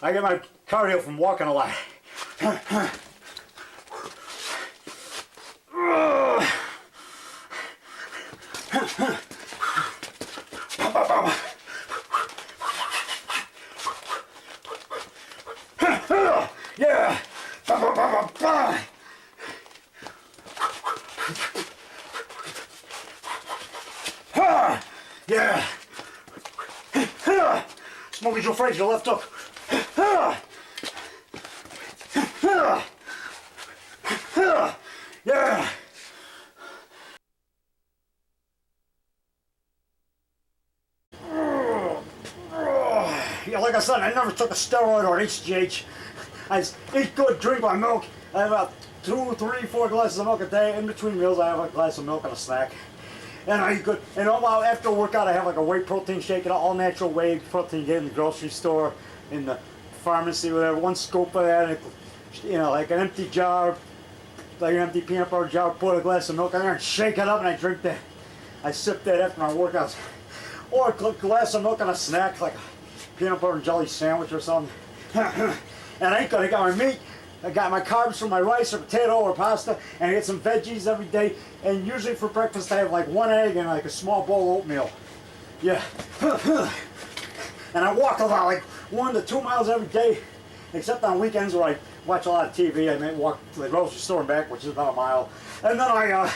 I get my cardio from walking a lot. Yeah. Yeah. Smoking your phrase, your left hook. Yeah. Yeah, like I said, I never took a steroid or HGH. I just eat good, drink my milk. I have about 2, 3, 4 glasses of milk a day. In between meals, I have a glass of milk and a snack. And I eat good. And after a workout, I have like a whey protein shake, and all natural whey protein you get in the grocery store, in the pharmacy, whatever. 1 scoop of that, you know, like an empty jar, like an empty peanut butter jar. Put a glass of milk in there and shake it up, and I drink that. I sip that after my workouts. Or a glass of milk and a snack, like a peanut butter and jelly sandwich or something. And I ain't good. I got my meat, I got my carbs from my rice or potato or pasta, and I get some veggies every day. And usually for breakfast I have like 1 egg and like a small bowl of oatmeal. Yeah. And I walk a lot, like 1 to 2 miles every day, except on weekends where I watch a lot of TV. I may walk to the grocery store and back, which is about a mile. And then I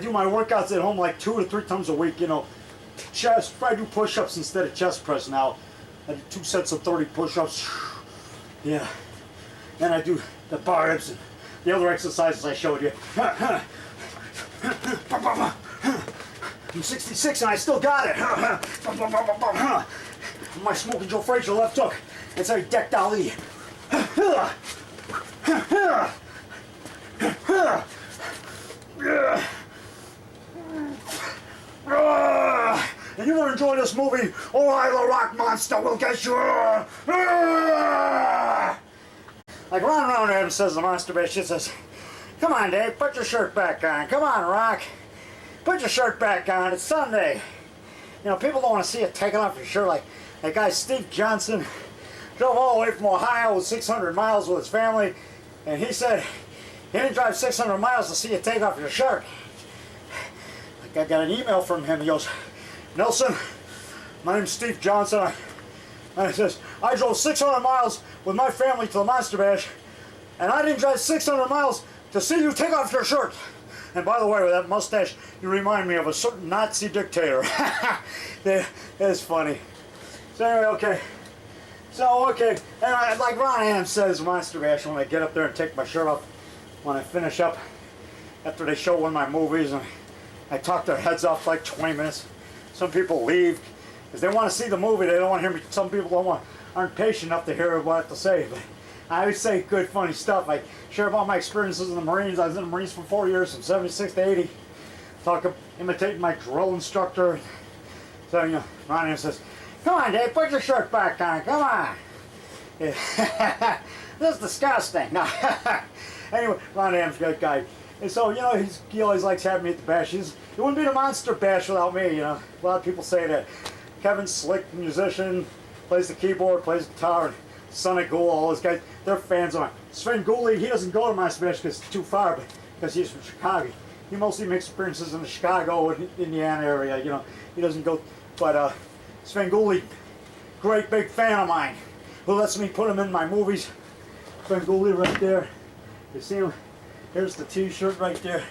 do my workouts at home like 2 to 3 times a week, you know. Chest, I do push-ups instead of chest press now. I do 2 sets of 30 push-ups. Yeah. And I do the bar reps and the other exercises I showed you. I'm 66 and I still got it. My Smoking Joe Frazier left hook. It's a decked Ali. And you want to enjoy this movie, or I, the Rock Monster, will get you. Like Ron Adams says, the Monster Bash, she says, "Come on, Dave, put your shirt back on. Come on, Rock. Put your shirt back on. It's Sunday." You know, people don't want to see it taken off your shirt. Like that guy Steve Johnson drove all the way from Ohio with 600 miles with his family, and he said he didn't drive 600 miles to see you take off your shirt. Like I got an email from him. He goes, "Nelson, my name's Steve Johnson." And he says, "I drove 600 miles with my family to the Monster Bash, and I didn't drive 600 miles to see you take off your shirt. And by the way, with that mustache, you remind me of a certain Nazi dictator." That is funny. So anyway, okay. So, okay. And like Ron Adams says, Monster Bash, when I get up there and take my shirt off, when I finish up, after they show one of my movies, and I talk their heads off for like 20 minutes. Some people leave because they want to see the movie. They don't want to hear me. Some people aren't patient enough to hear what I have to say. But I always say good, funny stuff. I share about my experiences in the Marines. I was in the Marines for 4 years, from 76 to 80. Imitating my drill instructor. So, you know, Ronnie says, "Come on, Dave, put your shirt back on. Come on." Yeah. This is disgusting. No. Anyway, Ron Adams, good guy. And so, you know, he always likes having me at the bash. It wouldn't be the Monster Bash without me, you know. A lot of people say that. Kevin Slick, musician, plays the keyboard, plays guitar, and Sonny Ghoul, all those guys, they're fans of mine. Sven Gooley, he doesn't go to Monster Bash because it's too far, but because he's from Chicago. He mostly makes appearances in the Chicago and Indiana area, you know. He doesn't go, but Sven Gooley, great big fan of mine, who lets me put him in my movies. Sven Gooley right there. You see him? Here's the t-shirt right there.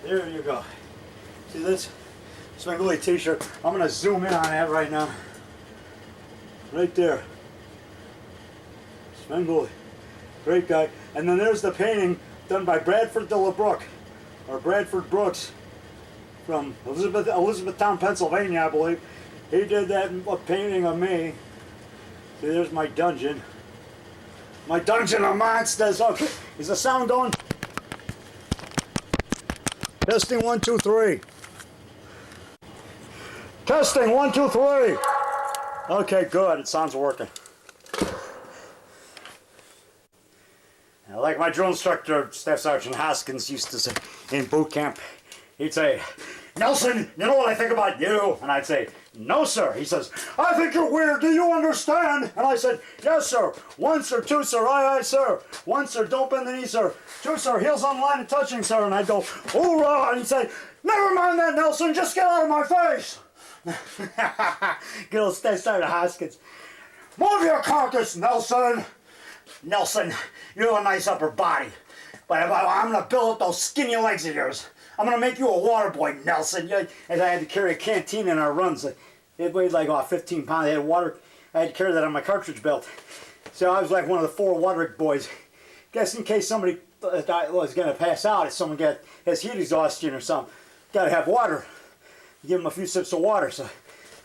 There you go. See this? Sven Gooley t-shirt. I'm going to zoom in on that right now. Right there. Sven Gooley. Great guy. And then there's the painting done by Bradford DeLaBrook, or Bradford Brooks, from Elizabethtown, Pennsylvania, I believe. He did that painting of me. See, there's my dungeon. My dungeon of monsters. Okay. Is the sound going? Testing 1, 2, 3. Testing 1, 2, 3. Okay, good. It sounds working. Like my drill instructor, Staff Sergeant Hoskins, used to say in boot camp, he'd say, "Nelson, you know what I think about you?" And I'd say, no, sir. He says, I think you're weird. Do you understand? And I said, yes, sir. 1, sir. 2, sir. Aye, aye, sir. 1, sir. Don't bend the knee, sir. 2, sir. Heels on the line and touching, sir. And I go, hoorah. And he said, never mind that, Nelson. Just get out of my face. Good old Sergeant Hoskins. Move your carcass, Nelson. Nelson, you have a nice upper body. But I'm going to build up those skinny legs of yours. I'm going to make you a water boy, Nelson. And I had to carry a canteen in our runs. It weighed like 15 pounds. I had water. I had to carry that on my cartridge belt. So I was like one of the 4 water boys. Guess in case somebody was going to pass out, if someone has heat exhaustion or something, got to have water. Give them a few sips of water. So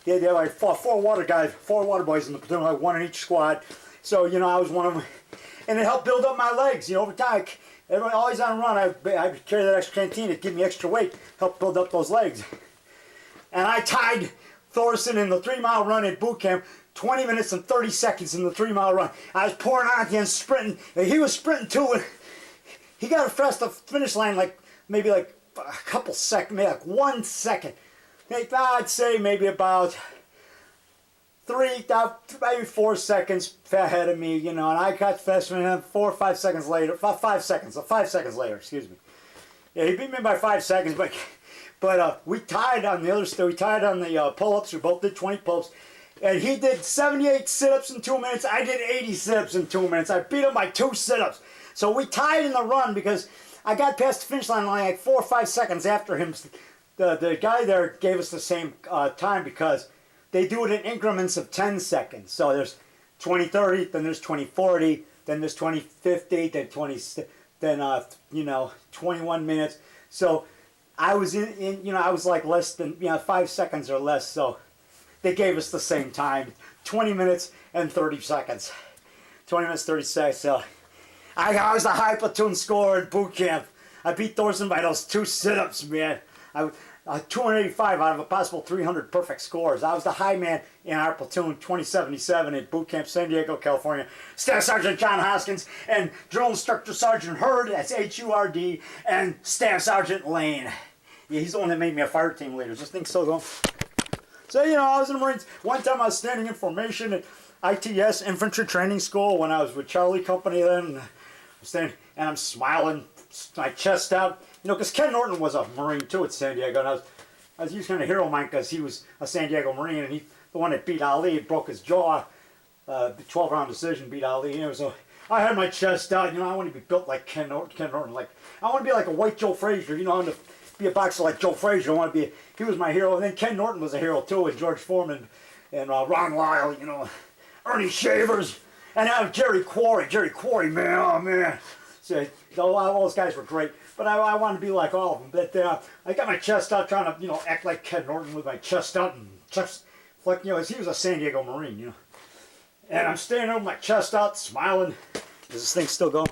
yeah, they had like 4 water guys, 4 water boys in the platoon, like 1 in each squad. So I was one of them, and it helped build up my legs. Over time, everybody always on a run. I'd carry that extra canteen. It'd give me extra weight, help build up those legs. And I tied Thorson in the 3-mile run at boot camp. 20 minutes and 30 seconds in the 3-mile run. I was pouring on at the end, sprinting. And he was sprinting too. And he got across the finish line maybe a couple seconds, maybe like 1 second. I'd say maybe about maybe 4 seconds ahead of me, and I got faster 4 or 5 seconds later. 5 seconds excuse me. Yeah, he beat me by 5 seconds, but we tied on the other stuff. We tied on the pull-ups. We both did 20 pull-ups, and he did 78 sit-ups in 2 minutes. I did 80 sit-ups in 2 minutes. I beat him by 2 sit-ups. So we tied in the run because I got past the finish line like 4 or 5 seconds after him. The guy there gave us the same time because they do it in increments of 10 seconds. So there's 20-30, then there's 20-40, then there's 20-50, then 21 minutes. So I was I was like less than 5 seconds or less. So they gave us the same time, 20 minutes and 30 seconds. 20 minutes 30 seconds. So I was the high platoon scorer in boot camp. I beat Thorson by those 2 sit-ups, man. 285 out of a possible 300 perfect scores. I was the high man in our platoon, 2077 at boot camp, San Diego, California. Staff Sergeant John Hoskins and Drill Instructor Sergeant Hurd, that's H-U-R-D, and Staff Sergeant Lane. Yeah, he's the one that made me a fire team leader. Just think so, though. So, I was in the Marines. One time I was standing in formation at ITS, Infantry Training School, when I was with Charlie Company then. And I'm smiling, my chest out. Because Ken Norton was a Marine too at San Diego, and I was using a hero of mine because he was a San Diego Marine, and he the one that beat Ali, broke his jaw, the 12-round decision, beat Ali. So I had my chest out. I want to be built like Ken Norton. Like I want to be like a white Joe Frazier. I want to be a boxer like Joe Frazier. I want to be. He was my hero, and then Ken Norton was a hero too, and George Foreman, and Ron Lyle. Ernie Shavers, and now Jerry Quarry. Jerry Quarry, man, oh man. So all those guys were great. But I wanted to be like all of them. But I got my chest out trying to, act like Ken Norton with my chest out and chest, like, he was a San Diego Marine, And I'm standing there with my chest out, smiling. Is this thing still going?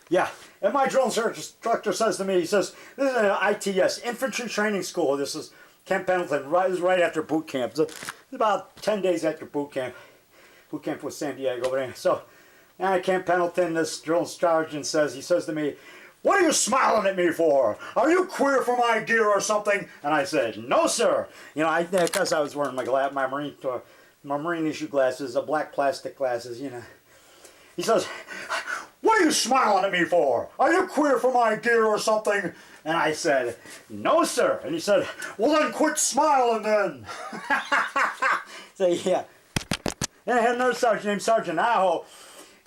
Yeah. And my drill instructor says to me, he says, this is an ITS, Infantry Training School. This is Camp Pendleton. This is right after boot camp. It's about 10 days after boot camp. Boot camp was San Diego. But anyway, so at Camp Pendleton, this drill sergeant he says to me, what are you smiling at me for? Are you queer for my gear or something? And I said, no, sir. Because I was wearing my Marine issue glasses, black plastic glasses, He says, what are you smiling at me for? Are you queer for my gear or something? And I said, no, sir. And he said, well, then quit smiling then. So, yeah. And I had another sergeant named Sergeant Aho.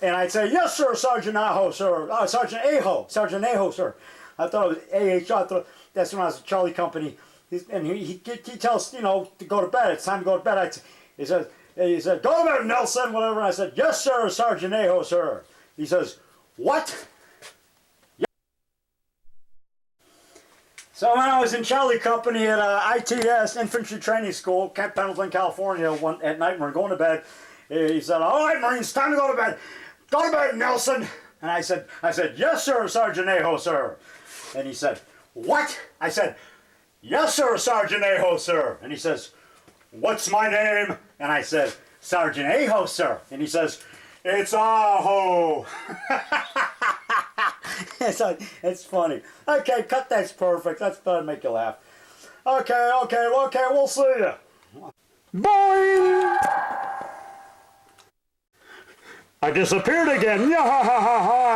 And I'd say, yes, sir, Sergeant Aho, sir. Sergeant Aho, sir. I thought it was A-H-O. I thought that's when I was at Charlie Company. And he tells, to go to bed. It's time to go to bed. He said, go to bed, Nelson, whatever. And I said, yes, sir, Sergeant Aho, sir. He says, what? Yes. So when I was in Charlie Company at ITS, Infantry Training School, Camp Pendleton, California, at night when we were going to bed, he said, all right, Marines, time to go to bed. Go to bed, Nelson. And I said, yes, sir, Sergeant Aho, sir. And he said, what? I said, yes, sir, Sergeant Aho, sir. And he says, what's my name? And I said, Sergeant Aho, sir. And he says, it's Aho. It's funny. Okay, cut that's perfect. That's better make you laugh. Okay, we'll see you. Boing! I disappeared again. Yeah, ha, ha, ha, ha.